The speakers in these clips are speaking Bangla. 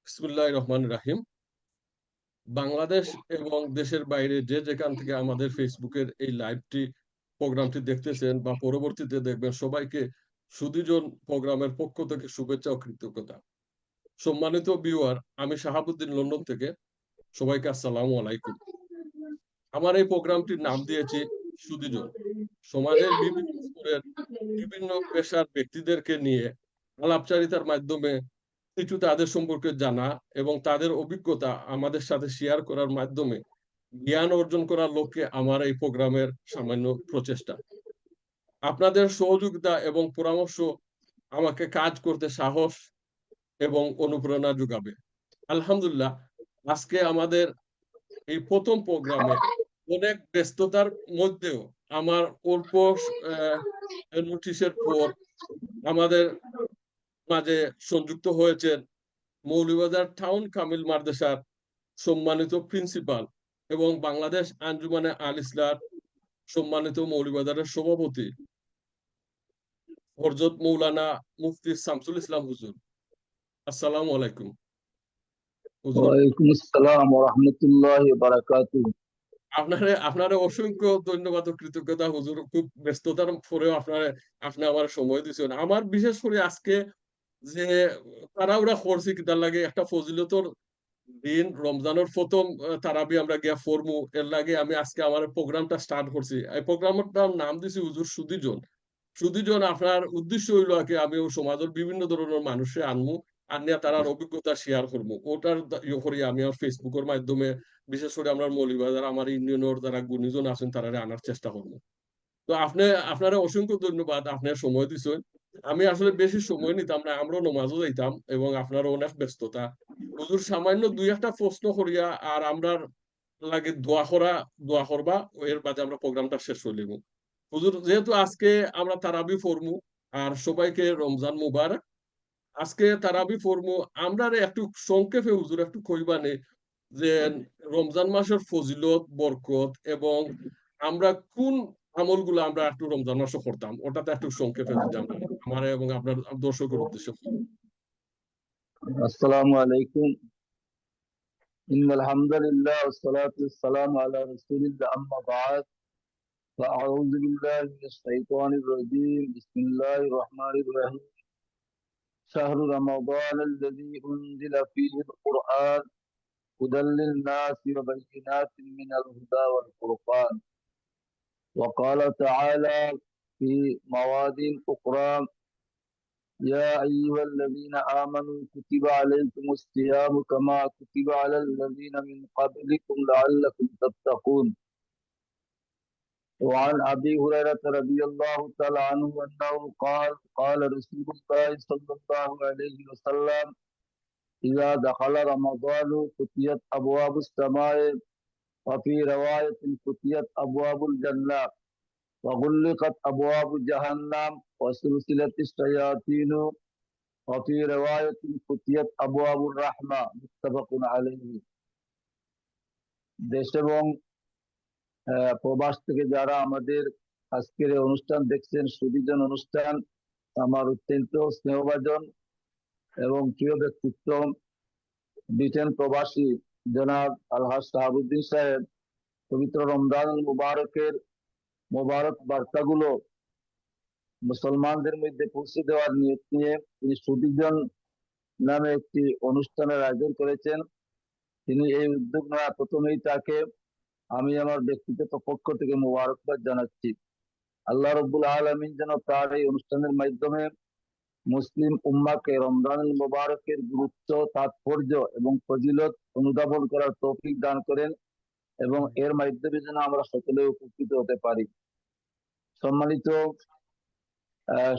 বিসমিল্লাহির রহমানির রহিম। বাংলাদেশ এবং দেশের বাইরে যে যেখান থেকে আমাদের ফেসবুকের এই লাইভটি প্রোগ্রামটি দেখতেছেন বা পরবর্তীতে দেখবেন, সবাইকে সুধীজন প্রোগ্রামের পক্ষ থেকে শুভেচ্ছা ও কৃতজ্ঞতা। সম্মানিত ভিউয়ার, আমি শাহাবুদ্দিন লন্ডন থেকে সবাইকে আসসালামু আলাইকুম। আমার এই প্রোগ্রামটির নাম দিয়েছি সুধীজন। সমাজের বিভিন্ন স্তরের বিভিন্ন পেশার ব্যক্তিদেরকে নিয়ে আলাপচারিতার মাধ্যমে কিছু তাদের সম্পর্কে জানা এবং তাদের অভিজ্ঞতা আমাদের সাথে শেয়ার করার মাধ্যমে জ্ঞান অর্জন করার লক্ষ্যে আমার এই প্রোগ্রামের সামান্য প্রচেষ্টা। আপনাদের সহযোগিতা এবং পরামর্শ আমাকে কাজ করতে সাহস এবং অনুপ্রেরণা যোগাবে। আলহামদুলিল্লাহ, আজকে আমাদের এই প্রথম প্রোগ্রামে অনেক ব্যস্ততার মধ্যেও আমার অল্প নোটিশের পর আমাদের মাঝে সংযুক্ত হয়েছেন মৌলভীবাজার টাউন কামিল মাদ্রাসার সম্মানিত প্রিন্সিপাল এবং বাংলাদেশ আঞ্জুমানে আল ইসলাম সম্মানিত মৌলভীবাজারের সভাপতি হযরত মৌলানা মুফতি শামসুল ইসলাম হুজুর। আসসালামু আলাইকুম হুজুর। ওয়ালাইকুম আসসালাম ওয়া রাহমাতুল্লাহি ওয়া বারাকাতুহু। আপনারে অসংখ্য ধন্যবাদ ও কৃতজ্ঞতা হুজুর। খুব ব্যস্ততার পরেও আপনি আমার সময় দিয়েছেন। আমার বিশেষ করে আজকে যে তাড়াহুড়া করছি কিতার লাগে একটা ফজিলতর দিন, রমজানের প্রথম তারাবি আমরা গিয়া ফরমু, এর লাগে আমি আজকে আমার প্রোগ্রামটা স্টার্ট করছি। এই প্রোগ্রামটার নাম দিছি হুজুর সুধীজন। সুধীজন আপনার উদ্দেশ্য হইল কি, আমি ও সমাজের বিভিন্ন ধরনের মানুষে আনমু, আনিয়া তারার অভিজ্ঞতা শেয়ার করবো। ওটার ইয়ে করি আমি আমার ফেসবুকের মাধ্যমে, বিশেষ করে আমরা মৌলভীবাজার আমার ইউনিয়নের যারা গুণীজন আছেন তারা আনার চেষ্টা করবো। তো আপনারা অসংখ্য ধন্যবাদ, আপনার সময় দিচ্ছেন। আমি আসলে বেশি সময় নিতাম না, আমরা নমাজও যাইতাম এবং আপনারও অনেক ব্যস্ততা। হুজুর সামান্য দুই একটা প্রশ্ন করিয়া আর আমরা লাগে দোয়া করবা, এর বাদে আমরা প্রোগ্রামটা শেষ হইলে হুজুর। যেহেতু আজকে আমরা তারাবি ফরমু আর সবাইকে রমজান মুবারক। আজকে তারাবি ফরমু, আমরা একটু সংক্ষেপে হুজুর একটু কইবানে যে রমজান মাসের ফজিলত বরকত এবং আমরা কোন আমলগুলো আমরা একটু রমজান মাসে করতাম, ওটাতে একটু সংক্ষেপে যদি আমরা আমার এবং আপনার দর্শকের উদ্দেশ্যে। আসসালামু আলাইকুম। ইন্নাল হামদুলিল্লাহ ওয়াস সালাতু ওয়াস সালামু আলা রাসূলিল্লাহ, আম্মা বা'দ। ফাআউযু বিল্লাহি মিনাশ শাইতানির রাজীম। বিসমিল্লাহির রহমানির রহিম। শাহরু রমাদানাল্লাযী উনজিলা ফীহিল কুরআন হুদাল লিন-নাসি ওয়া বায়্যিনাতিন মিনাল হুদা ওয়াল ফুরকান। ওয়া ক্বালা তাআলা ফী মাওয়াদিন উখরা: يا أيها الذين آمنوا كتب عليكم الصيام كما كتب على الذين من قبلكم لعلكم تتقون. وعن أبي هريرة رضي الله تعالى عنه أنه قال قال رسول الله صلى الله عليه وسلم: إذا دخل رمضان فتحت أبواب السماء، وفي رواية فتحت أبواب الجنة، وغلقت أبواب جهنم، وسلسلت الشياطين، وفي رواية فتحت أبواب الرحمة. متفق عليه. দেশ এবং প্রবাস থেকে যারা আমাদের আজকের এই অনুষ্ঠান দেখছেন, সুধীজন অনুষ্ঠান, আমার অত্যন্ত স্নেহভাজন এবং প্রিয় ব্যক্তিত্ব ব্রিটেন প্রবাসী জনাব আলহাজ শাহাবুদ্দিন সাহেব পবিত্র রমজান মুবারকের মোবারক বার্তাগুলো মুসলমানদের মধ্যে পৌঁছে দেওয়ার নিয়ত নিয়ে তিনি সুধীজন নামে একটি অনুষ্ঠানের আয়োজন করেছেন। তিনি এই উদ্যোগ নেওয়া প্রথমেই তাকে আমি আমার ব্যক্তিগত পক্ষ থেকে মোবারকবাদ জানাচ্ছি। আল্লাহ রাব্বুল আলামিন যেন তার এই অনুষ্ঠানের মাধ্যমে মুসলিম উম্মাকে রমজানুল মুবারকের গুরুত্ব, তাৎপর্য এবং ফজিলত অনুধাবন করার তৌফিক দান করেন এবং এর মাধ্যমে যেন আমরা সকলে উপকৃত হতে পারি। সম্মানিত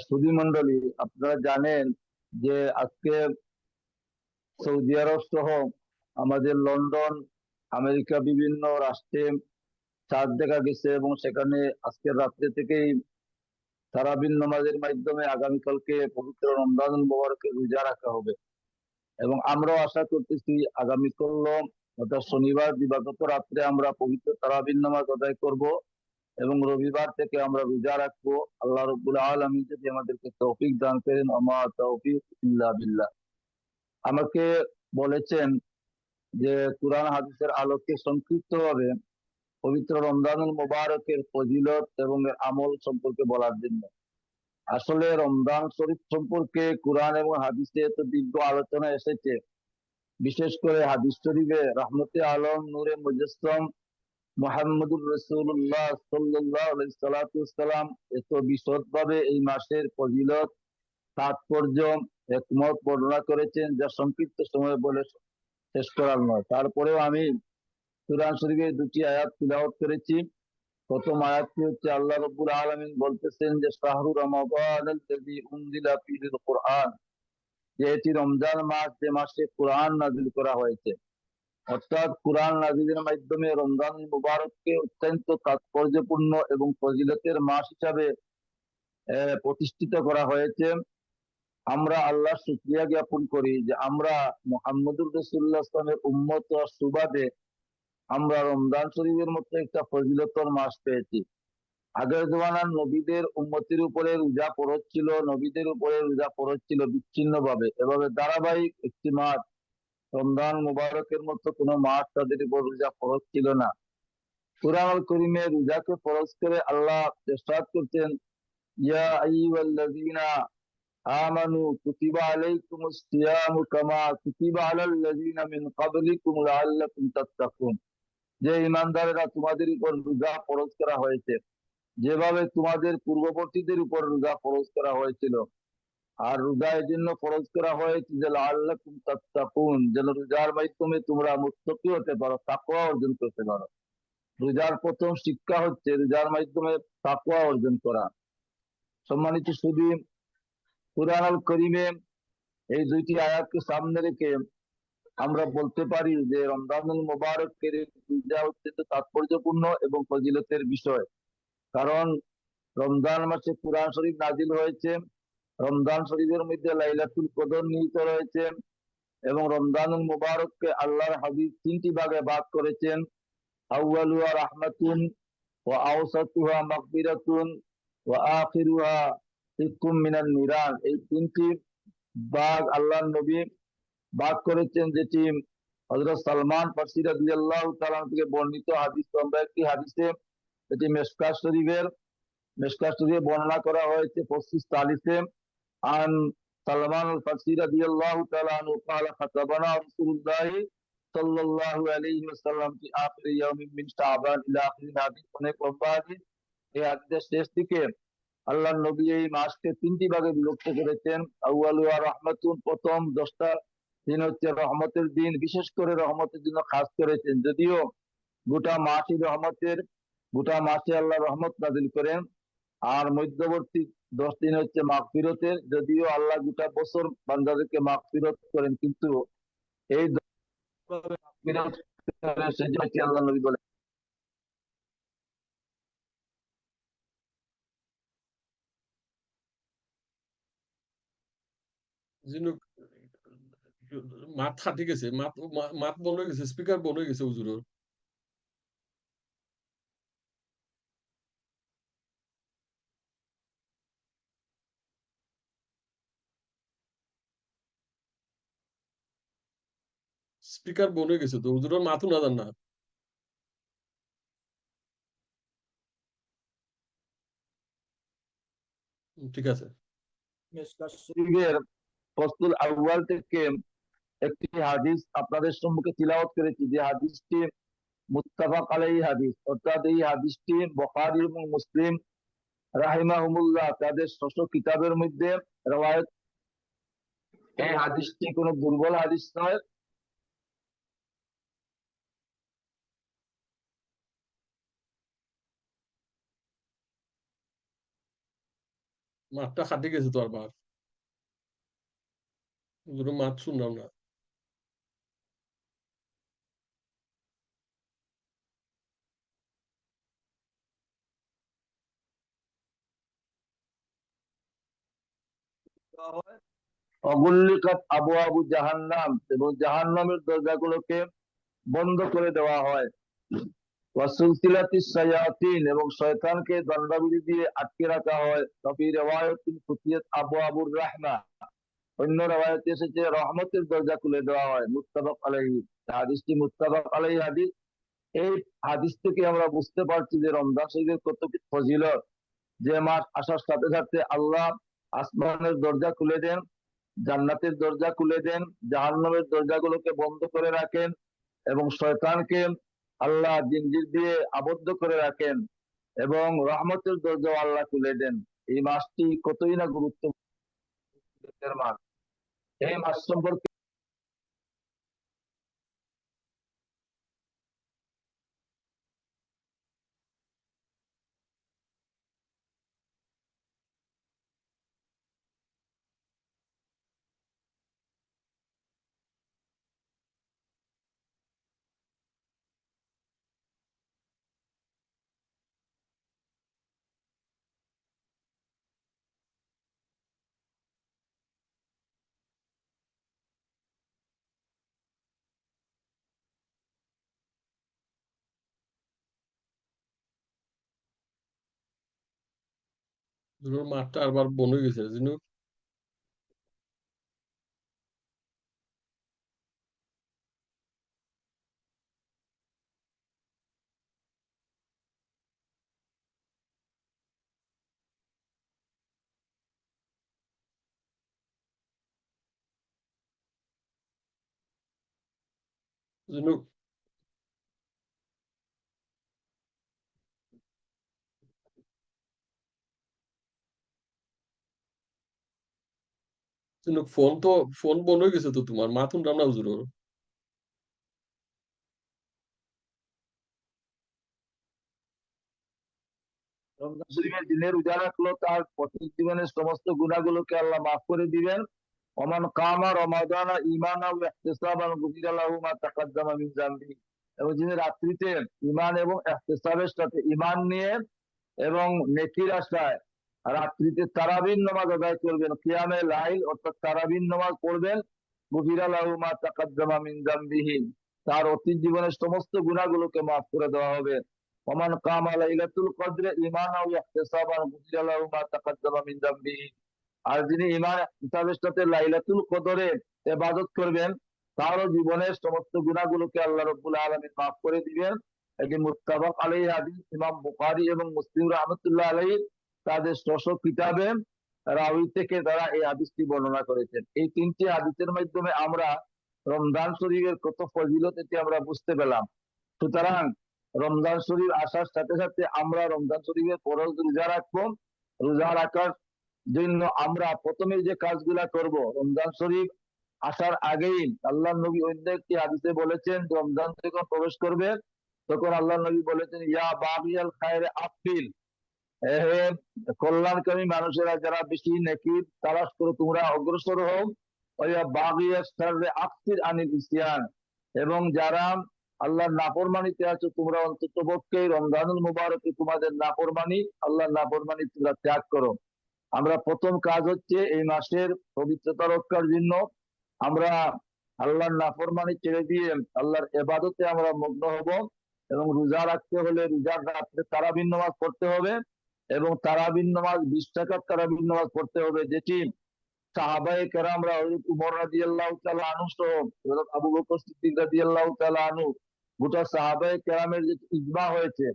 সুধী মণ্ডলী, আপনারা জানেন যে আজকে সৌদি আরব সহ আমাদের লন্ডন, আমেরিকা বিভিন্ন রাষ্ট্রে চাঁদ দেখা গেছে এবং সেখানে আজকের রাত্রে থেকেই তারাবির নামাজের মাধ্যমে আগামীকালকে পবিত্র রমজানুল মুবারকের রোজা রাখা হবে। এবং আমরাও আশা করতেছি আগামীকাল অর্থাৎ শনিবার দিবাগত রাত্রে আমরা পবিত্র তারাবির নামাজ আদায় করব এবং রবিবার থেকে আমরা রোজা রাখবো। আল্লাহ রাব্বুল আলামিন যদি আমাদেরকে তৌফিক দান করেন, আমা তৌফিক ইল্লা বিল্লাহ। আমাকে বলেছেন যে কুরআন হাদিসের আলোকে সংক্ষিপ্তভাবে পবিত্র রমজানুল মুবারকের ফজিলত এবং এর আমল সম্পর্কে বলার জন্য। আসলে রমজান শরীফ সম্পর্কে কুরআন এবং হাদিসে এত দীর্ঘ আলোচনা এসেছে, বিশেষ করে হাদিস শরীফে রাহমতে আলম নূরে মুজাসসাম মুহাম্মদুর রাসূলুল্লাহ সাল্লাল্লাহু আলাইহি সাল্লাম এত বিশদভাবে এই মাসের ফজিলত, তাৎপর্য, হিকমত বর্ণনা করেছেন যা সংক্ষিপ্ত সময়ে বলে শেষ করার নয়। তারপরেও আমি কুরআন শরীফের দুটি আয়াত তিলাওয়াত করেছি। প্রথম আয়াতটি হচ্ছে আল্লাহ রাব্বুল আলামিন বলতেছেন যে শাহরু রমাদানাল্লাযী উনজিলা ফীহিল কুরআন, যে এটি রমজান মাস, যে মাসে কুরআন নাযিল করা হয়েছে। অর্থাৎ কুরআন নাযিলের মাধ্যমে রমজান মুবারককে অত্যন্ত তাৎপর্যপূর্ণ এবং ফজিলতের মাস হিসাবে প্রতিষ্ঠিত করা হয়েছে। আমরা আল্লাহর শুকরিয়া জ্ঞাপন করি যে আমরা মুহাম্মদুর রাসূলুল্লাহ সাল্লাল্লাহু আলাইহি ওয়াসাল্লামের উম্মত হওয়ার সুবাদে আমরা রমজান শরীফের মতো একটা ফজিলতর মাস পেয়েছি। আগের জমানার নবীদের উম্মতির উপরে রোজা ফরজ ছিল, নবীদের উপরে রোজা ফরজ ছিল বিচ্ছিন্ন ভাবে, এভাবে ধারাবাহিক একটি মাস রমজান মুবারকের মতো কোনো মাস তাদের উপর রোজা ফরজ ছিল না। কুরআনুল কারীমে রোজাকে ফরজ করে আল্লাহ ইরশাদ করতেন, ইয়া আইয়ুহাল্লাযীনা আমানু কুতিবা আলাইকুমুস সিয়ামু কামা কুতিবা আলাল্লাযীনা মিন ক্বাবলিকুম লাআল্লাকুম তাত্তাকুন, যে ঈমানদারেরা তোমাদের উপর রোজা ফরজ করা হয়েছে যেভাবে তোমাদের পূর্ববর্তীদের উপর রোজা ফরজ করা হয়েছিল। আর রোজা এর জন্য ফরজ করা হয়েছে যে লাআল্লাকুম তাত্তাকুন, যেন রোজার মাধ্যমে তোমরা মুত্তাকি হতে পারো, তাকওয়া অর্জন করতে পারো। রোজার প্রথম শিক্ষা হচ্ছে রোজার মাধ্যমে তাকওয়া অর্জন করা। সম্মানিত সুধী, কুরআনুল কারীমে এই দুইটি আয়াতকে সামনে রেখে আমরা বলতে পারি যে রমজানুল মুবারকের রোজা অত্যন্ত তাৎপর্যপূর্ণ এবং ফজিলতের বিষয়। কারণ রমজান মাসে কুরআন শরীফ নাজিল হয়েছে, রমজান শরীফের মধ্যে লাইলাতুল কদর নিহিত রয়েছে এবং রমজানুল মুবারককে আল্লাহর হাবিব তিনটি ভাগে ভাগ করেছেন, আউয়ালুহা রাহমাতুন ওয়া আওসাতুহা মাগফিরাতুন ওয়া আখিরুহা ইতকুম মিনান নিরান। এই তিনটি ভাগ আল্লাহর নবী ভাগ করেছেন, যেটি হযরত সালমান ফারসি রাদিয়াল্লাহু তাআলা থেকে বর্ণিত হাদিস। একটি হাদিসে এটি মিশকাত শরীফে বর্ণনা করা হয়েছে 2540-এ। আন সালমান আল ফারসি রাদিয়াল্লাহু তাআলা আনহু قال خطبنا رسول الله صلى الله عليه وسلم في آخر يوم من شعبان إلى آخر হাদিস, অনেক লম্বা হাদিস। এই হাদিসের শেষ দিকে আল্লাহর নবী এই মাসকে তিনটি ভাগে বিভক্ত করেছেন। আউয়ালুহা রাহমাতুন, প্রথম 10টা দিন হচ্ছে রহমতের দিন, বিশেষ করে রহমতের জন্য খাস করেছেন, যদিও গোটা মাসে আল্লাহ রহমত নাযিল করেন। আর মধ্যবর্তী 10 দিন হচ্ছে মাগফিরতের, যদিও আল্লাহ গোটা বছর বান্দাদেরকে মাগফিরত করেন, কিন্তু এই মাগফিরত সেজন্য আল্লাহ নবী বলেন। জিনুক মাত ফাটি গেছে, মাত বন্ধ হয়ে গেছে, স্পিকার বন্ধ হয়ে গেছে হুজুরের। স্পিকার বন্ধ হয়ে গেছে তো হুজুরের মাতও না জান না। ঠিক আছে। মিশকাত শরীফের ফসলুল আউয়াল থেকে একটি হাদিস আপনাদের সম্মুখে তিলাওয়াত করেছি, যে হাদিসটি মুত্তাফাক আলাইহি হাদিস, অর্থাৎ এই হাদিসটি বুখারী এবং মুসলিম রাহিমাহুমুল্লাহ তাদের স্বস্ব কিতাবের মধ্যে রওয়ায়াত। এই হাদিসটি কোনো দুর্বল হাদিস নয়। মাতটা ফাটি গেছে তো আবার, হুজুরের মাত শুনলাম না। অগুল্লিকাত আবু আবু জাহান্নাম, এবং জাহান্নামের দরজাগুলোকে বন্ধ করে দেওয়া হয়। ওয়াসুলসিলাতিস শায়াতিন, এবং শয়তানকে দণ্ডবিধি দিয়ে আটকে রাখা হয়। ফি রিওয়ায়াতিন ফুতিয়াত আবওয়াবুর রাহমা, অন্য রিওয়ায়াতে এসেছে রহমতের দরজা খুলে দেওয়া হয়। মুত্তাফাক আলাইহি, হাদিসটি মুত্তাফাক আলাইহি হাদিস। এই হাদিস থেকে আমরা বুঝতে পারছি যে রমজান শরীফের কত কি ফজিলত। যে মাস আসার সাথে সাথে আল্লাহ আসমানের দরজা খুলে দেন, জান্নাতের দরজা খুলে দেন, জাহান্নামের দরজাগুলোকে বন্ধ করে রাখেন, এবং শয়তানকে আল্লাহ জিনজির দিয়ে আবদ্ধ করে রাখেন, এবং রহমতের দরজা আল্লাহ খুলে দেন। এই মাসটি কতই না গুরুত্বপূর্ণ মাস। এই মাস সম্পর্কে জিনুর মাঠটা আবার বন হয়ে গেছে জিনু। জিনু, জিনু ফোন বন হয়ে গেছে তো, তোমার মাথুন রান্না হুজুর। রমজান শরীফের দিনে রোজা রাখলো তার প্রত্যেক জীবনের সমস্ত গুনাহগুলোকে আল্লাহ মাফ করে দিবেন। ওমান কামা রমাদানা ঈমানাও ওয়া ইহতিসাবান গুফিরা লাহু মা তাকাদ্দামা মিন যামবি। এবং যিনি রাত্রিতে ঈমান এবং ইহতিসাবের সাথে ঈমান নিয়ে এবং নেকির আশায় রাত্রিতে তারাবির নামাজ আদায় করবেন, কিয়ামে লাইল অর্থাৎ তারাবির নামাজ পড়বেন, গুফিরা লাহু মা তাকাদ্দামা মিন যামবিহি, তার অতীত জীবনের সমস্ত গুনাহগুলোকে মাফ করে দেওয়া হবে। ওমান কামা লাইলাতুল কদরে ঈমানাও ওয়া ইহতিসাবান গুফিরা লাহু মা তাকাদ্দামা মিন যামবিহি। আর যিনি ঈমান ইহতিসাবের সাথে লাইলাতুল কদরে ইবাদত করবেন, তারও জীবনের সমস্ত গুনাহগুলোকে আল্লাহ রাব্বুল আলামিন মাফ করে দিবেন। এটি মুত্তাফাক আলাইহি হাদিস। ইমাম বুখারী এবং মুসলিম রাহমাতুল্লাহ আলাইহি তাদের স্ব কিতাবে রাওয়ী থেকে তারা এই হাদিসটি বর্ণনা করেছেন। এই তিনটি হাদিসের মাধ্যমে আমরা রমজান শরীফের কত ফজিলত এটি আমরা বুঝতে পেলাম। সুতরাং রমজান শরীফ আসার সাথে সাথে আমরা রমজান শরীফের ফরজ রোজা রাখবো। রোজা রাখার জন্য আমরা প্রথমে যে কাজগুলা করব, রমজান শরীফ আসার আগেই আল্লাহ নবী অন্য একটি হাদিসে বলেছেন, রমজান যখন প্রবেশ করবে তখন আল্লাহ নবী বলেছেন, ইয়া বাগিয়াল খায়রে আফিল, হে কল্যাণকামী মানুষেরা, যারা বেশি নেকি তালাশ করে তোমরা অগ্রসর হও। ইয়া বাগিয়াল শাররে আফসির আনিল ইসয়ান, এবং যারা আল্লাহর নাফরমানিতে আছো তোমরা অন্তত পক্ষে রমজানুল মুবারকে তোমাদের নাফরমানি, আল্লাহর নাফরমানি তোমরা ত্যাগ করো। আমরা প্রথম কাজ হচ্ছে এই মাসের পবিত্রতা রক্ষার জন্য আমরা আল্লাহর নাফরমানি ছেড়ে দিয়ে আল্লাহর ইবাদতে আমরা মগ্ন হব। এবং রোজা রাখতে হলে রোজার রাত্রে তারাবির নামাজ পড়তে হবে, এবং তারাবির নামাজ 20 রাকাত তারাবির নামাজ পড়তে হবে, যেটি সাহাবায়ে কেরামরা হযরত উমর রাদিয়াল্লাহু তাআলা আনহু সহ হযরত আবু বকর সিদ্দিক রাদিয়াল্লাহু তাআলা আনহু, গোটা সাহাবায়ে কেরামের যে ইজমা হয়েছে,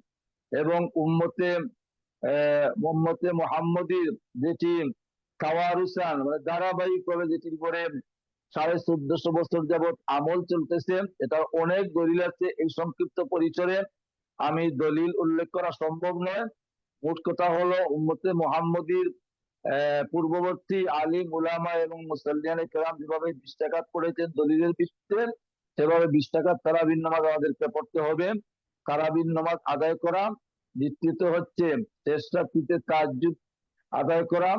এবং উম্মতে মুহাম্মদীর যেটি তাওয়ারুসান মানে ধারাবাহিকভাবে যেটির উপরে 1450 বছর যাবৎ আমল চলতেছে, এটা অনেক দলিল আছে। এই সংক্ষিপ্ত পরিসরে আমি দলিল উল্লেখ করা সম্ভব নয়। মোট কথা হলো উম্মতে মুহাম্মদীর পূর্ববর্তী আলিম উলামা এবং মুসাল্লিয়ানে কেরাম যেভাবে 20 রাকাত পড়েছেন দলিলের ভিত্তিতে, সেভাবে 20 রাকাত তারাবির নামাজ আমাদেরকে পড়তে হবে। তারাবির নামাজ আদায় করা, দ্বিতীয়ত হচ্ছে শেষ রাত্রিতে তাহাজ্জুদ আদায় করা,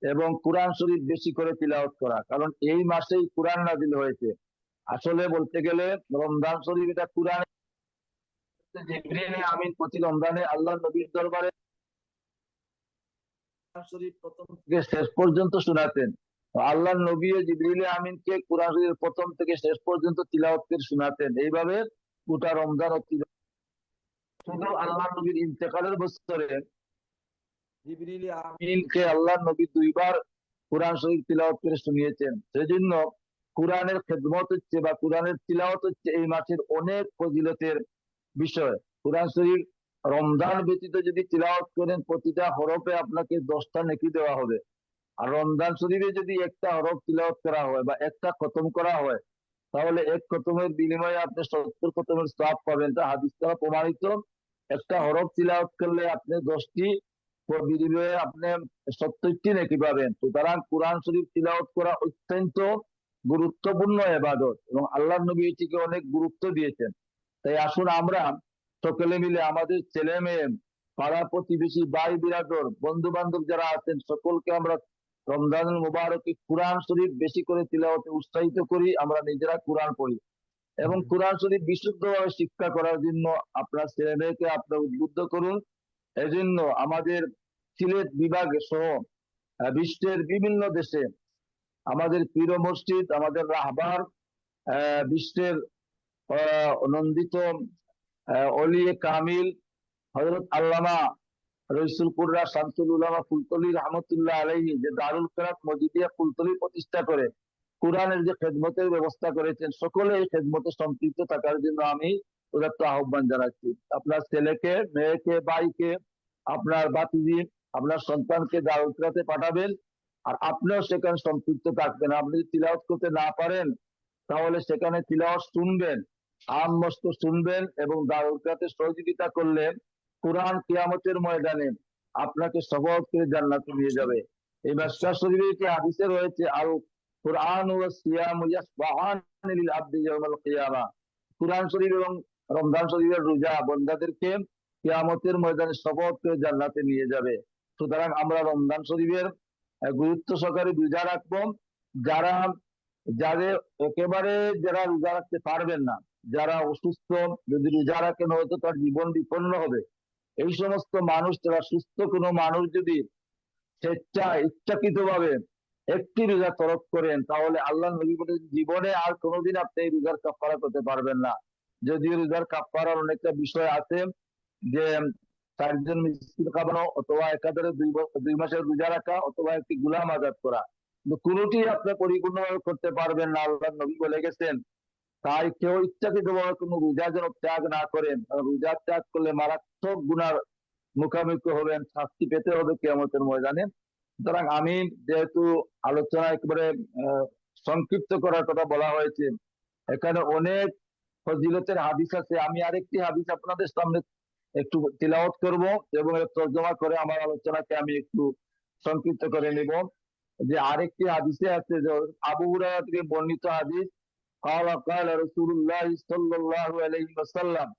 এবং কোরআন শরীফ বেশি করে তিলাওয়াত করা, কারণ এই মাসেই কোরআন নাযিল হয়েছে। আসলে বলতে গেলে রমজান শরীফ এটা কোরআন, জিবরিল আমিন প্রতি রমজানে আল্লাহ নবীর দরবারে কোরআন শরীফ প্রথম থেকে শেষ পর্যন্ত শোনাতেন। আল্লাহ নবী ও জিবরিল আমিনকে কোরআন শরীফের প্রথম থেকে শেষ পর্যন্ত তিলাওয়াত করে শোনাতেন। এইভাবে গোটা রমজান অতিবাহিত। শুধু আল্লাহ নবীর ইন্তেকালের বছরে জিবরিল আমিনকে আল্লাহ নবী দুইবার কোরআন শরীফ তিলাওয়াত করে শুনিয়েছেন। সেজন্য কোরআনের খেদমত হচ্ছে বা কোরআনের তিলাওয়াত হচ্ছে এই মাসের অনেক ফজিলতের বিষয়। কোরআন শরীফ রমজান ব্যতীত যদি তিলাওয়াত করেন প্রতিটা হরফে আপনাকে 10টা নেকি দেওয়া হবে। আর রমজান শরীফে যদি একটা হরফ তিলাওয়াত করা হয় বা একটা খতম করা হয়, তাহলে এক খতমের বিনিময়ে আপনি 70 খতমের সওয়াব পাবেন। তা হাদিস দ্বারা প্রমাণিত। একটা হরফ তিলাওয়াত করলে আপনি 10টি বিনিময়ে আপনি 70টি নেকি পাবেন। সুতরাং কোরআন শরীফ তিলাওয়াত করা অত্যন্ত গুরুত্বপূর্ণ ইবাদত এবং আল্লাহর নবী এটিকে অনেক গুরুত্ব দিয়েছেন। তাই আসুন আমরা সকলে মিলে আমাদের ছেলে মেয়ে, পাড়া প্রতিবেশী, ভাই বিরাদর, বন্ধু বান্ধব যারা আছেন সকলকে আমরা রমজানুল মুবারকে কোরআন শরীফ বেশি করে তিলাওয়াতে উৎসাহিত করি। আমরা নিজেরা কোরআন পড়ি এবং কোরআন শরীফ বিশুদ্ধভাবে শিক্ষা করার জন্য আপনার ছেলে মেয়েকে আপনার উদ্বুদ্ধ করুন। এজন্য আমাদের সিলেট বিভাগে সহ বিশ্বের বিভিন্ন দেশে আমাদের পীর মসজিদ, আমাদের রাহবার, বিশ্বের নন্দিত অলিয়ে কামিল হযরত আল্লামা রইসুলপুররা শামসুল উলামা ফুলতলি রহমতুল্লাহ আলাইহি যে দারুল কিরাত মজিদিয়া ফুলতলি প্রতিষ্ঠা করে কোরআনের যে খেদমতের ব্যবস্থা করেছেন, সকলে এই খেদমতে সম্পৃক্ত থাকার জন্য আমি উদাত্ত আহ্বান জানাচ্ছি। আপনার ছেলেকে, মেয়েকে, ভাইকে, আপনার বাতিজি, আপনার সন্তানকে দারুল কিরাতে পাঠাবেন আর আপনিও সেখানে সম্পৃক্ত থাকবেন। আপনি যদি তিলাওয়াত করতে না পারেন তাহলে সেখানে তিলাওয়াত শুনবেন, আম মস্ত শুনবেন এবং দারুল কিরাতে সহযোগিতা করলে কোরআন কিয়ামতের ময়দানে আপনাকে শপথ করে জান্নাতে নিয়ে যাবে। এই মিশকাত শরীফে কি হাদিসে রয়েছে, আল কুরআন ওয়া সিয়ামু ইয়াসবাহান লিল আবদি ইয়াউমাল কিয়ামা। কুরআন শরীফ এবং রমজান শরীফের রোজা বান্দাদেরকে কিয়ামতের ময়দানে শপথ করে জান্নাতে নিয়ে যাবে। সুতরাং আমরা রমজান শরীফের গুরুত্ব সহকারে রোজা রাখবো। যারা যাদের একেবারে যারা রোজা রাখতে পারবেন না, যারা অসুস্থ, যদি রোজা রাখেন হয়তো তার জীবন বিপন্ন হবে। এই সমস্ত মানুষ, যারা সুস্থ কোনো মানুষ যদি ইচ্ছাকৃত ভাবে একটি রোজা তরক করেন তাহলে আল্লাহ নবী বলেন জীবনে আর কোনোদিন আপনি এই রোজার কাফারা করতে পারবেন না। যদিও রোজার কাফারার অনেকটা বিষয় আছে, যে 4 জন মিসকিন খাওয়ানো অথবা একাধারে 2 মাসের রোজা রাখা অথবা একটি গোলাম আজাদ করা, কিন্তু কোনোটি আপনি পরিপূর্ণভাবে করতে পারবেন না। আল্লাহ নবী বলে গেছেন, তাই কেউ ইচ্ছাকৃতভাবে কোনো রোজা যেন ত্যাগ না করেন। রোজা ত্যাগ করলে মারাত্মক গুনার মুখোমুখি হবেন, শাস্তি পেতে হবে কিয়ামতের ময়দানে। সুতরাং আমি যেহেতু আলোচনা একেবারে সংক্ষিপ্ত করার কথা বলা হয়েছে, এখানে অনেক ফজিলতের হাদিস আছে। আমি আরেকটি হাদিস আপনাদের সামনে একটু তিলাওয়াত করব এবং তর্জমা করে আমার আলোচনাকে আমি একটু সংক্ষিপ্ত করে নেব। যে আরেকটি হাদিসে আছে, যে আবু হুরায়রা থেকে বর্ণিত হাদিস, قال قال رسول الله صلى الله عليه وسلم,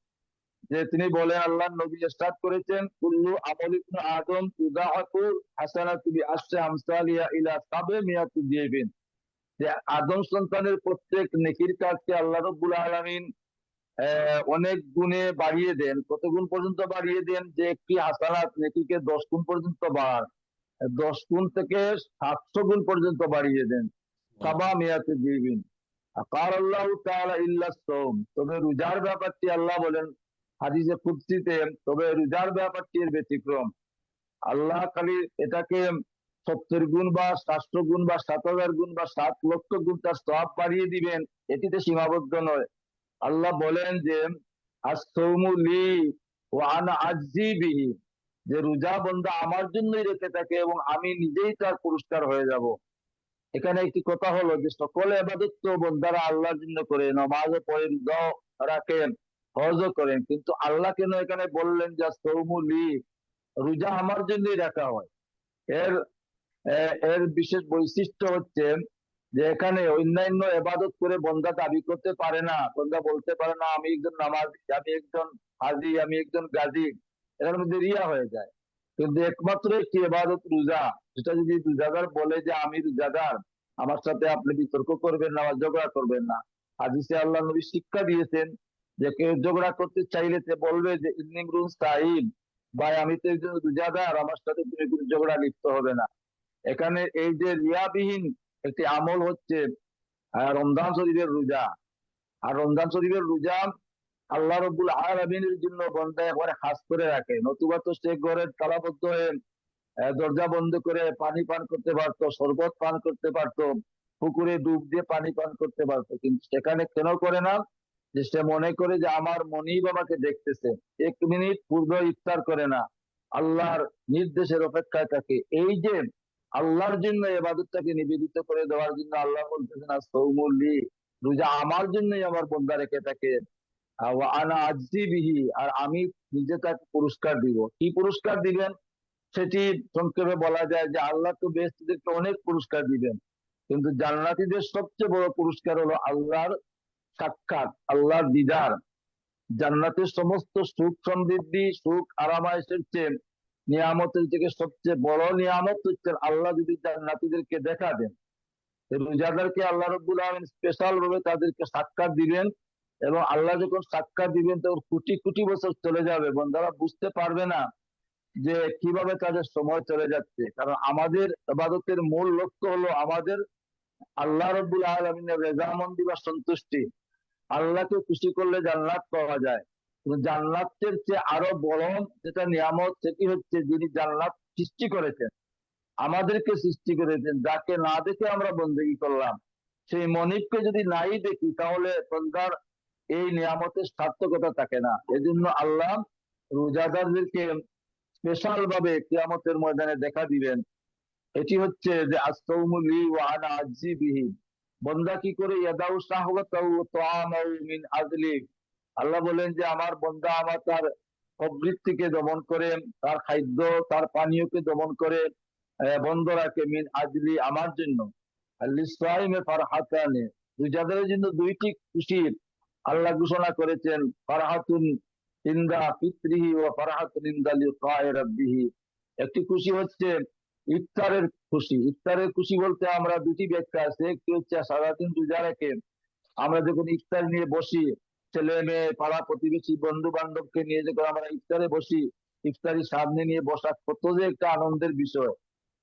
যে তিনি বলেন আল্লাহর নবী ইরশাদ করেছেন, কুল্লু আমল ইবনে আদম তুদাআতু হাসানাতু বিআশরি আমসালিহা ইলা 700 দিবিন। যে আদম সন্তানের প্রত্যেক নেকির কাজকে আল্লাহ রাব্বুল আলামিন অনেক গুণে বাড়িয়ে দেন। কত গুণ পর্যন্ত বাড়িয়ে দেন? যে একটি হাসানাত নেকিকে 10 গুণ পর্যন্ত বাড়ান, 10 গুণ থেকে 700 গুণ পর্যন্ত বাড়িয়ে দেন। 700 দিবিন। আকার আল্লাহ তাআলা ইল্লা সাওম, তবে রোজার ব্যাপারটি আল্লাহ বলেন হাদিসে কুদসিতে, তবে রোজার ব্যাপারটি এর ব্যতিক্রম। আল্লাহ খালি এটাকে 70 গুণ বা 700 গুণ বা 7000 গুণ বা 7 লক্ষ গুণ তার সওয়াব বাড়িয়ে দিবেন, এটিতে সীমাবদ্ধ নয়। আল্লাহ বলেন যে আস-সাওমু লি ওয়া আনা আজজি বিহি, যে রোজা বান্দা আমার জন্যই রেখে থাকে এবং আমি নিজেই তার পুরস্কার হয়ে যাব। এখানে একটি কথা হলো যে সকল ইবাদত তো বান্দারা আল্লাহর জন্য করে, নামাজও পড়ে, রোজাও রাখেন, হজও করেন, কিন্তু আল্লাহ কেন এখানে বললেন যে সাওমু লি, রোজা আমার জন্যই রাখা হয়? এর এর বিশেষ বৈশিষ্ট্য হচ্ছে যে এখানে অন্যান্য ইবাদত করে বান্দা দাবি করতে পারে না, বান্দা বলতে পারে না আমি একজন নামাজি, আমি একজন হাজি, আমি একজন গাজী, এর মধ্যে রিয়া হয়ে যায়। কিন্তু একমাত্র একটি ইবাদত রোজা, যেটা যদি রোজাদার বলে যে আমি রোজাদার, আমার সাথে আপনি বিতর্ক করবেন না বা ঝগড়া করবেন না। হাদিসে আল্লাহ নবী শিক্ষা দিয়েছেন যে কেউ ঝগড়া করতে চাইলে সে বলবে যে ইন্নিমরুন সাইম, ভাই আমি তো একজন রোজাদার, আমার সাথে তুমি কোনো ঝগড়া লিপ্ত হবে না। এখানে এই যে রিয়াবিহীন একটি আমল হচ্ছে রমজান শরীফের রোজা। আর রমজান শরীফের রোজা আল্লাহ রব্বুল আলামিনের জন্য বান্দা একবারে খাস করে রাখে, নতুবা তো সে ঘরের তালাবদ্ধ হয়ে দরজা বন্ধ করে পানি পান করতে পারতো, শরবত পান করতে পারতো, পুকুরে ডুব দিয়ে পানি পান করতে পারতো, কিন্তু সেখানে কেন করে না? যে সে মনে করে যে আমার মনিব আমাকে দেখতেছে, 1 মিনিট পূর্বে ইফতার করে না, আল্লাহর নির্দেশের অপেক্ষায় থাকে। এই যে আল্লাহর জন্য ইবাদতটাকে নিবেদিত করে দেওয়ার জন্য আল্লাহ বলতেছেন আস-সাওমুলি, রোজা আমার জন্যই আমার বান্দা রেখে থাকে, ওয়া আনা আজজি বিহি, আর আমি নিজে তাকে পুরস্কার দিব। কি পুরস্কার দিবেন সেটি সংক্ষেপে বলা যায় যে আল্লাহ তো বেহেশতীদেরকে অনেক পুরস্কার দিবেন, কিন্তু জান্নাতীদের সবচেয়ে বড় পুরস্কার হলো আল্লাহর সাক্ষাৎ, আল্লাহর দিদার। জান্নাতের সমস্ত সুখ সমৃদ্ধি, সুখ আরামায়েশের চেয়ে, নিয়ামতের থেকে সবচেয়ে বড় নিয়ামত হচ্ছে আল্লাহ যদি জান্নাতীদেরকে দেখা দেন। রোজাদারকে আল্লাহ রাব্বুল আলামিন স্পেশাল ভাবে তাদেরকে সাক্ষাৎ দিবেন, এবং আল্লাহ যখন সাক্ষাৎ দিবেন তো কোটি কোটি বছর চলে যাবে, বন্দারা বুঝতে পারবে না যে কিভাবে তাদের সময় চলে যাচ্ছে। কারণ আমাদের ইবাদতের মূল লক্ষ্য হলো আমাদের আল্লাহ রাব্বুল আলামিনের রেজামন্দি বা সন্তুষ্টি। আল্লাহকে খুশি করলে জান্নাত পাওয়া যায়, কিন্তু জান্নাতের চেয়ে আরো বড় যেটা নিয়ামত সেটি হচ্ছে যিনি জান্নাত সৃষ্টি করেছেন, আমাদেরকে সৃষ্টি করেছেন, যাকে না দেখে আমরা বন্দেগী করলাম, সেই মনিবকে যদি নাই দেখি তাহলে বন্দার এই নিয়ামতের সার্থকতা থাকে না। এজন্য আল্লাহ রোজাদারদেরকে স্পেশাল ভাবে কিয়ামতের ময়দানে দেখা দিবেন। এটি হচ্ছে যে আস-সাওমু লি ওয়া আনা আজজি বিহি। বান্দা কি করে ইয়াদাউ শাহওয়াতাহু ওয়া তাআমাহু মিন আজলি, আল্লাহ বলেন যে আমার বান্দা আমার তার প্রবৃত্তিকে দমন করে, তার খাদ্য তার পানীয়কে দমন করে বন্ধ রাখে, মিন আজলি আমার জন্য। লিসাইমে ফারহাতানে, রোজাদারের জন্য দুইটি খুশি আল্লাহ ঘোষণা করেছেন, ফারহাতুন ইনদা ফিত্রিহি ওয়া ফারহাতুন ইনদা লিকায়ে রাব্বিহি। একটি খুশি হচ্ছে ইফতারের খুশি। ইফতারের খুশি বলতে আমরা দুটি ব্যাখ্যা আছে, একটি হচ্ছে সারাদিন রোজা রেখে আমরা যখন ইফতার নিয়ে বসি, ছেলে মেয়ে পাড়া প্রতিবেশী বন্ধু বান্ধবকে নিয়ে যখন আমরা ইফতারে বসি, ইফতারি সামনে নিয়ে বসা কত যে একটা আনন্দের বিষয়।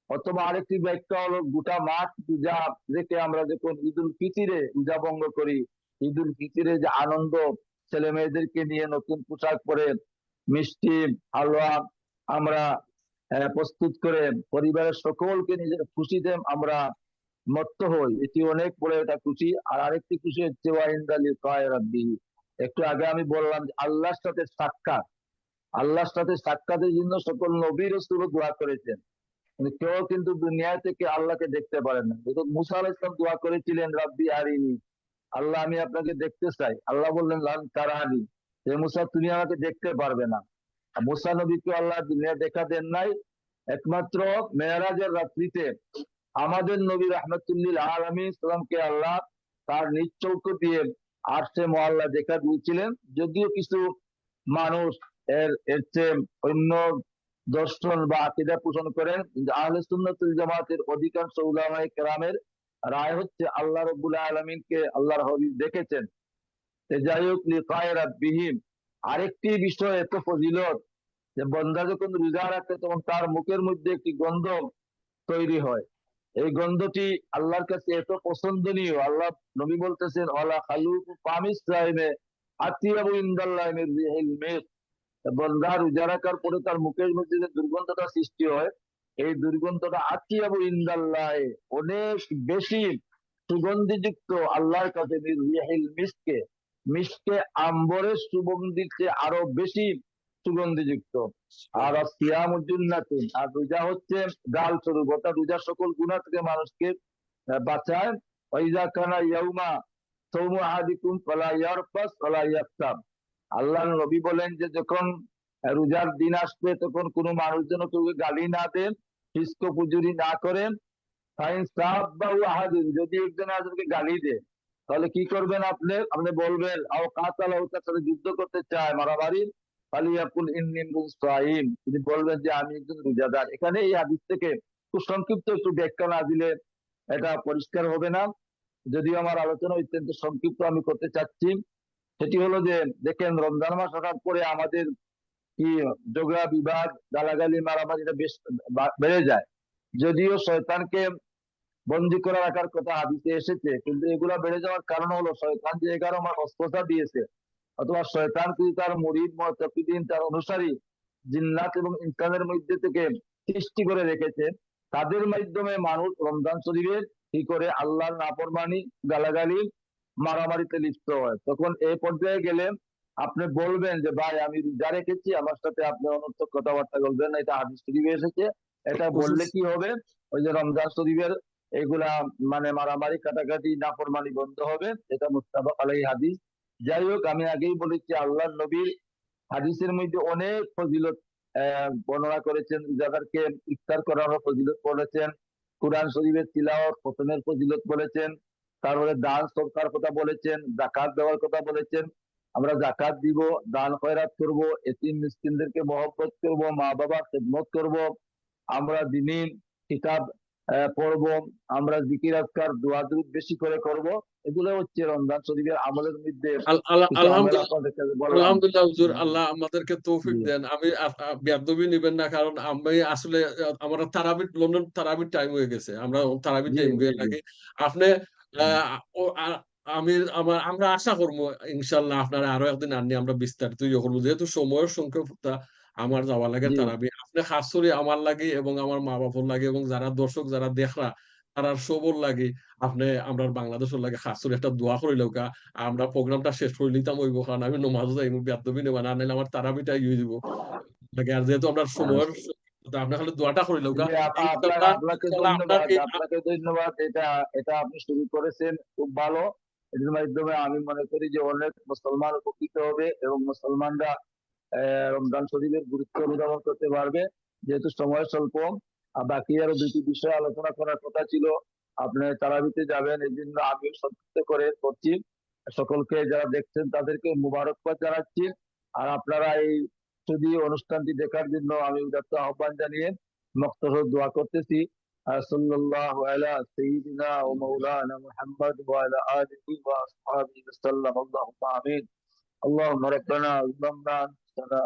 অথবা আরেকটি ব্যাখ্যা হলো গোটা মাঠ রোজা রেখে আমরা যখন ঈদুল ফিতরে রোজা ভঙ্গ করি, ঈদুল ফিতরে যে আনন্দ, ছেলে মেয়েদেরকে নিয়ে নতুন পোশাক পরে মিষ্টি হালুয়া আমরা প্রস্তুত করে পরিবারের সকলকে নিজের খুশিতে আমরা মত্ত হই, এটি অনেক বড় একটা খুশি। আর আরেকটি খুশি হচ্ছে ওয়াইন্দা লিকায়ে রাব্বিহি। একটু আগে আমি বললাম যে আল্লাহর সাথে সাক্ষাৎ, আল্লাহর সাথে সাক্ষাতের জন্য সকল নবী রাসূল দোয়া করেছেন, কিন্তু কেউ কিন্তু দুনিয়া থেকে আল্লাহকে দেখতে পারেন না। যেহেতু মুসা আলাইহিস সালাম দোয়া করেছিলেন রাব্বি আরিনি, আল্লাহ আমি আপনাকে দেখতে চাই, আল্লাহ বললেন লান তারানি, হে মুসা তুমি আমাকে দেখতে পারবে না। মুসা নবীকে আল্লাহ দুনিয়া দেখা দেন নাই, একমাত্র মেরাজের রাত্রিতে আমাদের নবী রাহমাতুল্লিল আলামিন সাল্লামকে আল্লাহ তার নিজ চৌক দিয়ে আরশে মুআল্লা দেখা দিয়েছিলেন। যদিও কিছু মানুষ এর চেয়ে অন্য দর্শন বা আকীদা পোষণ করেন, কিন্তু আহলে সুন্নাত ওয়াল জামাতের অধিকাংশ উলামায়ে কেরামের রায় হচ্ছে আল্লাহ রাব্বুল আলামিনকে আল্লাহর হাবিব দেখেছেন। যাই হোক, লিকায়ে রাব্বিহিম আরেকটি বিষয় এত ফজিলত যে বান্দা যখন রোজা রাখে তখন তার মুখের মধ্যে একটি গন্ধ তৈরি হয়। এই গন্ধটি আল্লাহর কাছে এত পছন্দনীয়, আল্লাহ নবী বলতেছেন ওয়ালা খালুকু ফামিস সাইমে আতিয়াবু ইনদাল্লাহি মির রিহিল মিস্ক। বান্দা রোজা রাখার পরে তার মুখের মধ্যে যে দুর্গন্ধটা সৃষ্টি হয়, এই দুর্গন্ধটা আতিয়াবু ইনদাল্লাহি অনেক বেশি সুগন্ধিযুক্ত আল্লাহর কাছে, মির রিহিল মিস্কে, মিস্কে আম্বরের সুগন্ধির চেয়ে আরো বেশি সুগন্ধিযুক্ত। আর সিয়ামুজ জুন্নাতুন, আর রোজা হচ্ছে গাল স্বরূপ, অর্থাৎ রোজা সকল গুনাহ থেকে মানুষকে বাঁচায়। ওয়াইজা কানা ইয়াউমা সাওমু আহাদিকুম ফালা ইয়ারফাস ওয়ালা ইয়াকতাব। আল্লাহর নবী বলেন যে যখন রোজার দিন আসবে তখন কোনো মানুষ যেন কাউকে গালি না দেন, ফিসক ফুজুরি না করেন। ফাইন সাব্বাহু আহাদুন, যদি একজন আরেকজনকে গালি দেয় তাহলে কি করবেন? আপনি আপনি বলবেন আও কাতালাহু, তার সাথে যুদ্ধ করতে চায়, মারামারি, ফালিয়াকুল ইন্নী ইমরুন সাইম, তিনি বলবেন যে আমি একজন রোজাদার। এখানে এই হাদিস থেকে খুব সংক্ষিপ্ত একটু ব্যাখ্যা না দিলে এটা পরিষ্কার হবে না, যদিও আমার আলোচনা অত্যন্ত সংক্ষিপ্ত আমি করতে চাচ্ছি। সেটি হলো যে দেখেন, রমজান মাস আসার পরে আমাদের কি ঝগড়া বিবাদ গালাগালি মারামারিটা বেশ বেড়ে যায়। যদিও শয়তানকে বন্দি করে রাখার কথা হাদিসে এসেছে, কিন্তু এগুলা বেড়ে যাওয়ার কারণ হলো শয়তান যে 11 মাস অস্ত্রতা দিয়েছে, অথবা শয়তান কিন্তু তার মুরিদ মুতাকিদিন, তার অনুসারী জিন্নাত এবং ইনসানের মধ্যে থেকে সৃষ্টি করে রেখেছে। তাদের মাধ্যমে মানুষ রমজান শরীফের কি করে আল্লাহর নাফরমানি, গালাগালি, মারামারিতে লিপ্ত হয়। তখন এই পর্যায়ে গেলে আপনি বলবেন যে ভাই আমি রোজা রেখেছি, আমার সাথে আপনি অনর্থক কথাবার্তা বলবেন না, এটা হাদিস শরীফে এসেছে। এটা বললে কি হবে, ওই যে রমজান শরীফের এগুলা মানে মারামারি, কাটাকাটি, নাফরমানি বন্ধ হবে। এটা মুত্তাফাক আলাইহি হাদিস। যাই হোক, আমি আগেই বলেছি আল্লাহর নবীর হাদিসের মধ্যে অনেক ফজিলত বর্ণনা করেছেন। রোজাদারকে ইফতার করানোর ফজিলত বলেছেন, কুরআন শরীফের তিলাওয়াত খতমের ফজিলত বলেছেন, তারপরে দান সদকার কথা বলেছেন, যাকাত দেওয়ার কথা বলেছেন। আমরা যাকাত দিব, দান খয়রাত করব, এতিম মিসকিনদেরকে মহব্বত করব, মা বাবার খেদমত করব, আমরা দিনই কিতাব পড়বো, আমরা জিকির আজকার দোয়া দুরূদ বেশি করে করব। এগুলো হচ্ছে রমজান শরীফের আমলের মধ্যে কিছু আমল আলহামদুলিল্লাহ, আপনাদেরকে বললাম। আলহামদুলিল্লাহ হুজুর, আল্লাহ আমাদেরকে তৌফিক জি দেন। আমি বেয়াদবি নিবেন না, কারণ আমি আসলে আমরা তারাবি, লন্ডন তারাবির টাইম হয়ে গেছে, আমরা তারাবির জি টাইম জি হয়ে জি। লাগে। আপনি আমি আমরা আশা করবো ইনশাল্লাহ আপনারা আরো একদিন আননি, আমরা বিস্তারিত ইয়ে করবো, যেহেতু সময়ের সংক্ষিপ্ততা। আমার যাওয়া লাগে জি তারাবি, আপনি খাস করে আমার লাগে এবং আমার মা বাবার লাগে এবং যারা দর্শক, যারা দেখরা, তারার সবর লাগে আপনি আমরা বাংলাদেশের লাগে খাস করে একটা দোয়া করিলেও কা আমরা প্রোগ্রামটা শেষ করে নিতাম হইব, কারণ আমি নমাজ যাই বেদবি নেবা না নাইলে আমার তারাবিটা ইয়ে দিব লাগে। আর যেহেতু আমরা সময়ের আপনি খালি দোয়াটা করিলেও কা জি, ইনশাল্লাহ, আপনাকে ইনশাল্লাহ আপনার ধন্যবাদ, এই আপনাকে ধন্যবাদ। এটা এটা আপনি শুরু করেছেন, খুব ভালো। এর মাধ্যমে আমি মনে করি যে অনেক মুসলমান উপকৃত হবে এবং মুসলমানরা রমজান শরীফের গুরুত্ব অনুধাবন করতে পারবে। যেহেতু সময় স্বল্প, আর বাকি আরো দুটি বিষয় আলোচনা করার কথা ছিল। আপনি তারাবিতে যাবেন, এই জন্য আমি সংক্ষিপ্ত করে করছি। সকলকে যারা দেখছেন তাদেরকে মুবারকবাদ জানাচ্ছি। আর আপনারা এই শুধু অনুষ্ঠানটি দেখার জন্য আমি উদাত্ত আহ্বান জানিয়ে মক্তসর দোয়া করতেছি। সাল্লাল্লাহু আলা সাইয়্যিদিনা ওয়া মাওলানা মুহাম্মদ ওয়া আলা আলিহি ওয়া আসহাবিহি ওয়াসাল্লাম। আল্লাহুম্মা আমিন। اللهم ربنا ظلمنا انفسنا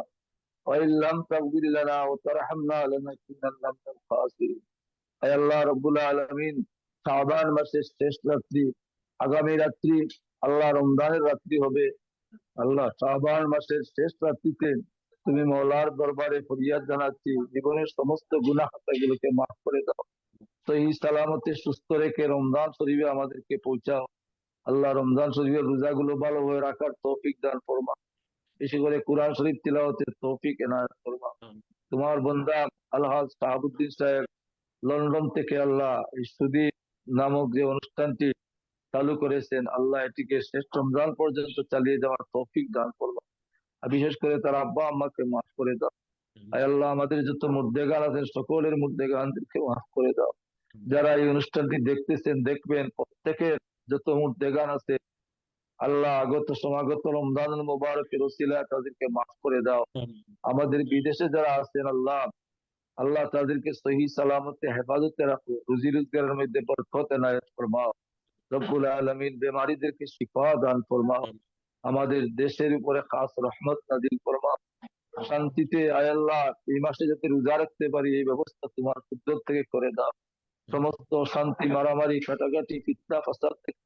وان لم تغفر لنا وترحمنا لنكونن من الخاسرين। হে আল্লাহ রব্বুল আলামিন, শাবান মাসের শেষ রাত্রি, আগামী রাত্রি আল্লাহ রমজানের রাত্রি হবে। আল্লাহ শাবান মাসের শেষ রাত্রিতে তুমি মওলার দরবারে ফরিয়াদ জানাচ্ছি, জীবনের সমস্ত গুনাহ খাতাগুলোকে মাফ করে দাও, সহি সালামতে সুস্থ রেখে রমজান শরীফে আমাদেরকে পৌঁছাও। আল্লাহ রমজান শরীফের রোজাগুলো ভালোভাবে রাখার তৌফিক দান ফরমা, বেশি করে কোরআন শরীফ তিলাওয়াতের তৌফিক এনায়েত ফরমা। তোমার বান্দা আলহাজ শাহাবুদ্দিন সাহেব লন্ডন থেকে আল্লাহ এই সুদী নামক যে অনুষ্ঠানটি চালু করেছেন, আল্লাহ এটিকে শেষ রমজান পর্যন্ত চালিয়ে যাওয়ার তৌফিক দান করলো। আর বিশেষ করে তার আব্বা আম্মাকে মাফ করে দাও। আয় আল্লাহ, আমাদের যত মুর্দেগান আছেন সকলের মুর্দেগানদেরকে মাফ করে দাও। যারা এই অনুষ্ঠানটি দেখতেছেন, দেখবেন, প্রত্যেকের যত মুর্দেগান আছে আল্লাহ আগত সমাগত রমজানুল মুবারকের ওসিলায় তাদেরকে মাফ করে দাও। আমাদের বিদেশে যারা আছেন আল্লাহ, আল্লাহ তাদেরকে সহি সালামতে হেফাজতে রাখো, রুজি রোজগারের মধ্যে বরকত এনায়েত ফরমাও। রব্বুল আলামিন বেমারিদেরকে শিফা দান ফরমাও। আমাদের দেশের উপরে খাস রহমত নাজিল ফরমাও। শান্তিতে আয় আল্লাহ এই মাসে যাতে রোজা রাখতে পারি এই ব্যবস্থা তোমার কুদরত থেকে করে দাও। সমস্ত শান্তি, মারামারি, কাটাকাটি, ফিতনা ফাসাদ থেকে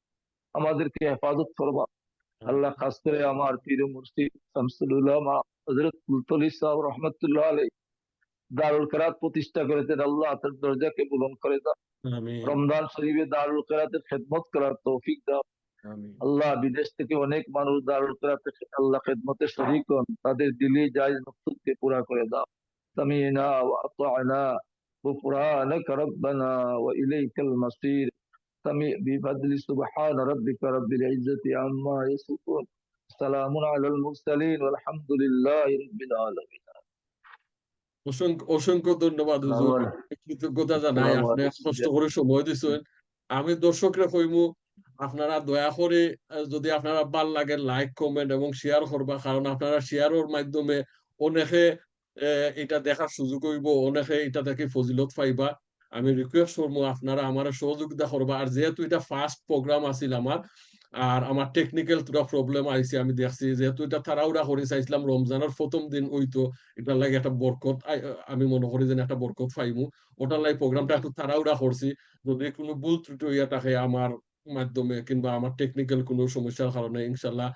আমাদেরকে হেফাজত ফরমাও। আল্লাহ খাস করে আমার পীর মুর্শিদ শামসুল উলামা হযরত মুলতলি সাহেব রহমাতুল্লাহ আলাইহি দারুল কেরাত প্রতিষ্ঠা করেছেন, আল্লাহ তার দরজাকে বুলন্দ করে দাও। রমজান শরীফে দারুল কেরাতের খেদমত করার তৌফিক দাও। আল্লাহ বিদেশ থেকে অনেক মানুষ দারুল কেরাতের আল্লাহ খেদমতে শরীক হন, তাদের দিলি জায়েজ মকসুদকে পুরা করে দাও। সামিনা ওয়া আতা'না গুফরানাকা রব্বানা ওয়া ইলাইকাল মাসির। بفضل سبحان ربك رب العزة عما يصفون، سلام على المرسلين والحمد لله رب العالمين। অসংখ্য অসংখ্য ধন্যবাদ হুজুর, কৃতজ্ঞতা জানাই, السلام আপনি কষ্ট عليكم। করে সময় দিচ্ছেন। আমি দর্শকরা কইমু আপনারা দয়া করে যদি আপনারা ভাল লাগে লাইক কমেন্ট এবং শেয়ার করবা, কারণ আপনারা শেয়ারের মাধ্যমে অনেকে এটা দেখার সুযোগ হইব, অনেকে এটা থেকে ফজিলত পাইবা। আমি রিকোয়েস্ট করবো আপনারা আমার সহযোগিতা করবা। আর যেহেতু এটা ফার্স্ট প্রোগ্রাম আছিল আমার, আর আমার টেকনিক্যাল তোরা প্রবলেম আইছে, আমি দেখছি যেহেতু এটা তাড়াহুড়া করে চাইছিলাম রমজানের প্রথম দিন হইতো, এটার লাগে একটা বরকত আমি মনে করি যে একটা বরকত পাইমু, ওটার লাগে প্রোগ্রামটা একটু তাড়াহুড়া করছি। যদি কোনো ভুল ত্রুটি হইয়া থাকে আমার মাধ্যমে কিংবা আমার টেকনিক্যাল কোনো সমস্যার কারণে, ইনশাল্লাহ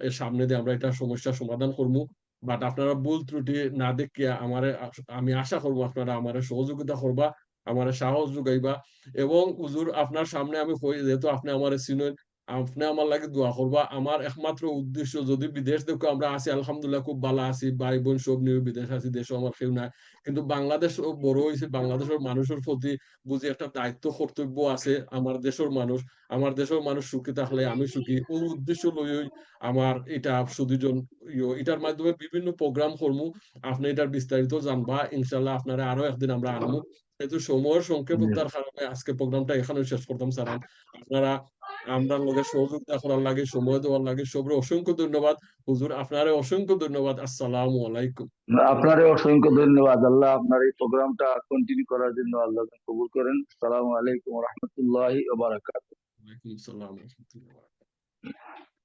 এর সামনে দিয়ে আমরা এটা সমস্যার সমাধান করবো। বাট আপনারা ভুল ত্রুটি না দেখিয়া আমারে, আমি আশা করবো আপনারা আমারে সহযোগিতা করবা, আমারে সাহস যোগাইবা। এবং হুজুর আপনার সামনে আমি কই, যেহেতু আপনি আমারে চিনেন, আপনি আমার লাগে দোয়া করবা। আমার একমাত্র উদ্দেশ্য, যদি বিদেশ দেখো আমরা আছি আলহামদুলিল্লাহ খুব ভালো আছি, ভাই বোন সব নিয়ে বিদেশ আছি, দেশে আমার কেউ নাই, কিন্তু বাংলাদেশ বড় হয়েছে, বাংলাদেশের মানুষের প্রতি বুঝি একটা দায়িত্ব কর্তব্য আছে। আমার দেশের মানুষ, আমার দেশের মানুষ সুখী থাকলে আমি সুখী, ও উদ্দেশ্য লইই আমার এটা সুদীজন এটার মাধ্যমে বিভিন্ন প্রোগ্রাম করমু। আপনি এটার বিস্তারিত জানবা ইনশাল্লাহ, আপনারা আরো একদিন আমরা আনমু। যেহেতু সময়ের সংক্ষেপতার কারণে আজকে প্রোগ্রামটা এখানে শেষ করতাম সারান। আপনারা আমরা লগে সহযোগিতা করার লাগে, সময় দেওয়ার লাগে, সবরে অসংখ্য ধন্যবাদ। হুজুর আপনারে অসংখ্য ধন্যবাদ। আসসালামু আলাইকুম। আপনারে অসংখ্য ধন্যবাদ। আল্লাহ আপনার এই প্রোগ্রামটা কন্টিনিউ করার জন্য আল্লাহ কবুল করেন। আসসালামু আলাইকুম ওয়া রাহমাতুল্লাহি ওয়া বারাকাতুহু। ওয়ালাইকুম আসসালাম ওয়া রাহমাতুল্লাহি ওয়া বারাকাতুহু।